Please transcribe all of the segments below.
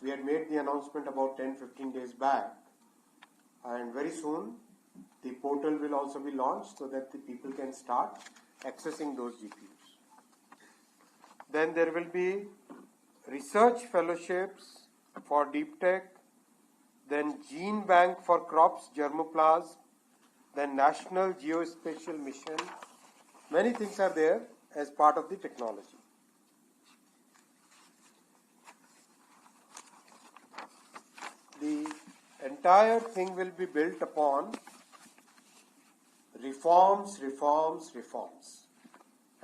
We had made the announcement about 10-15 days back, and very soon the portal will also be launched so that the people can start accessing those GPUs. Then there will be research fellowships for deep tech, then gene bank for crops, germoplasm, then national geospatial mission. Many things are there as part of the technology. The entire thing will be built upon reforms.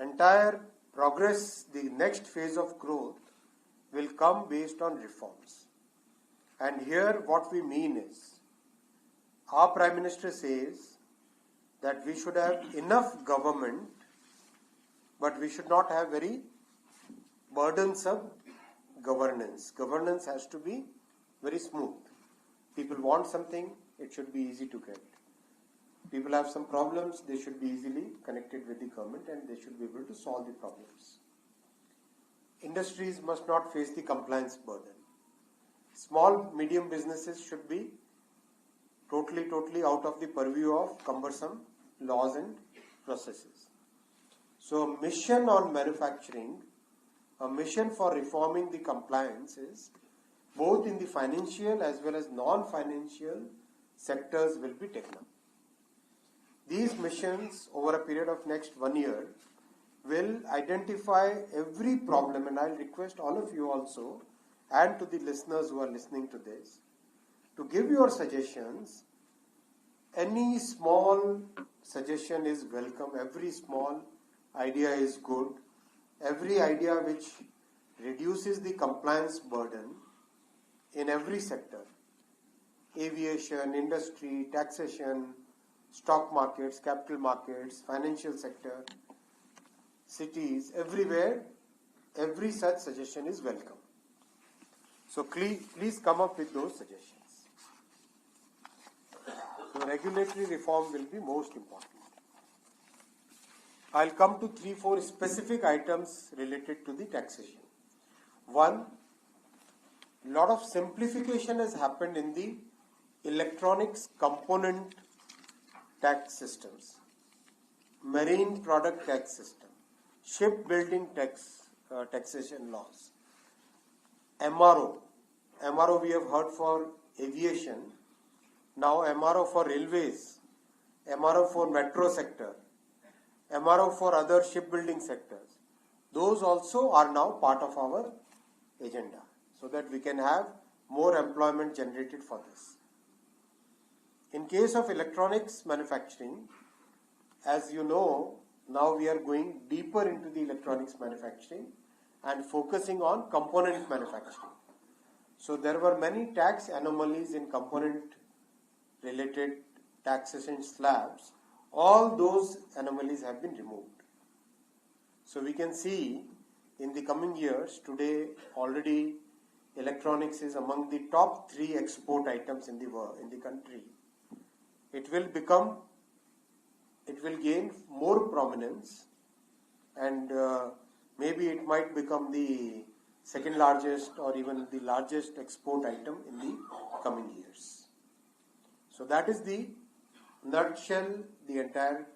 Entire progress, the next phase of growth will come based on reforms. And here what we mean is, our Prime Minister says that we should have enough government, but we should not have very burdensome governance. Governance has to be very smooth. People want something, it should be easy to get. People have some problems, they should be easily connected with the government and they should be able to solve the problems. Industries must not face the compliance burden. Small, medium businesses should be totally out of the purview of cumbersome laws and processes. So a mission on manufacturing, a mission for reforming the compliance is both in the financial as well as non-financial sectors will be taken up. These missions over a period of next 1 year will identify every problem, and I'll request all of you also and to the listeners who are listening to this to give your suggestions. Any small suggestion is welcome. Every small idea is good. Every idea which reduces the compliance burden in every sector, aviation, industry, taxation, stock markets, capital markets, financial sector, cities, everywhere, every such suggestion is welcome. So please come up with those suggestions. So regulatory reform will be most important. I'll come to 3-4 specific items related to the taxation. One, lot of simplification has happened in the electronics component tax systems, marine product tax system, shipbuilding taxation laws, MRO we have heard for aviation, now MRO for railways, MRO for metro sector, MRO for other shipbuilding sectors. Those also are now part of our agenda, so that we can have more employment generated for this. In case of electronics manufacturing, as you know, now we are going deeper into the electronics manufacturing and focusing on component manufacturing. So there were many tax anomalies in component related taxation slabs. All those anomalies have been removed. So we can see in the coming years, today already electronics is among the top 3 export items in the world, in the country. It will gain more prominence, and maybe it might become the second largest or even the largest export item in the coming years. So that is the nutshell, the entire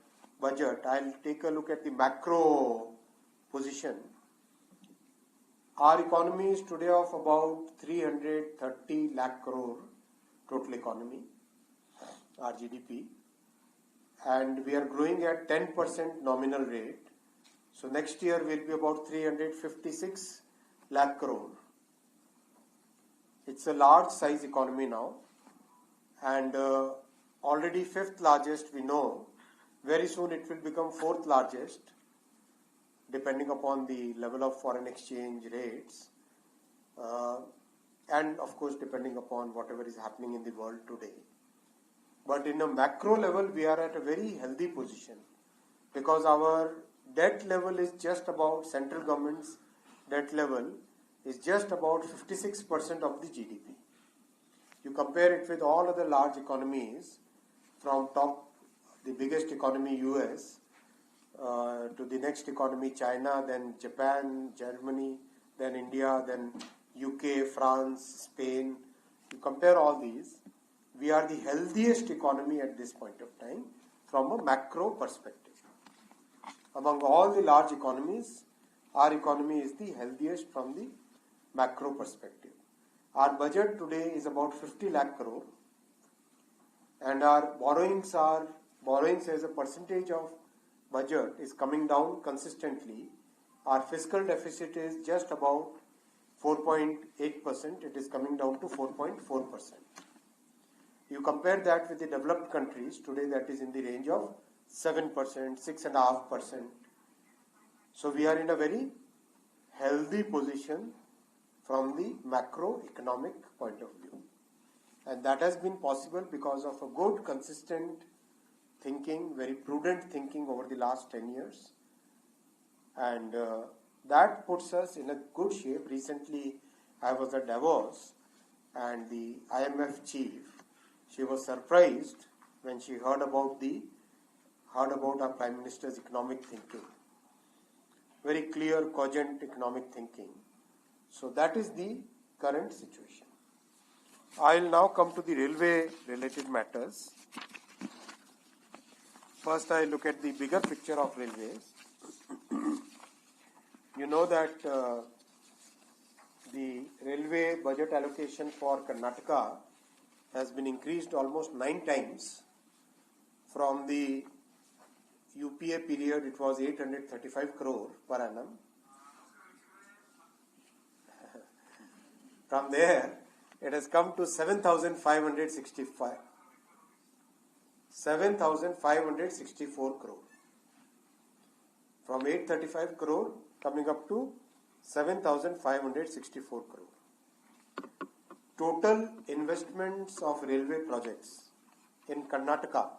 budget. I'll take a look at the macro position. Our economy is today of about 330 lakh crore total economy, our GDP, and we are growing at 10% nominal rate. So next year will be about 356 lakh crore. It's a large size economy now, and already 5th largest we know. Very soon it will become 4th largest, depending upon the level of foreign exchange rates, and of course depending upon whatever is happening in the world today. But in a macro level, we are at a very healthy position, because our debt level is just about, central government's debt level is just about 56% of the GDP. You compare it with all other large economies, from top, the biggest economy US, to the next economy China, then Japan, Germany, then India, then UK, France, Spain, you compare all these, we are the healthiest economy at this point of time from a macro perspective. Among all the large economies, our economy is the healthiest from the macro perspective. Our budget today is about 50 lakh crore, and our borrowings as a percentage of budget is coming down consistently. Our fiscal deficit is just about 4.8%, it is coming down to 4.4%. You compare that with the developed countries, today that is in the range of 7%, 6.5%. So we are in a very healthy position from the macroeconomic point of view. And that has been possible because of a good, consistent thinking, very prudent thinking over the last 10 years. And that puts us in a good shape. Recently, I was at Davos, and the IMF chief, she was surprised when she heard about our Prime Minister's economic thinking. Very clear, cogent economic thinking. So that is the current situation. I will now come to the railway related matters. First, I look at the bigger picture of railways. You know that the railway budget allocation for Karnataka has been increased almost 9 times. From the UPA period, it was 835 crore per annum. From there, it has come to 7,564 crore. From 835 crore coming up to 7,564 crore. Total investments of railway projects in Karnataka,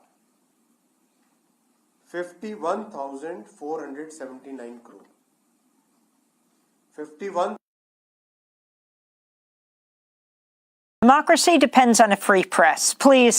51,479 crore. 51. Democracy depends on a free press. Please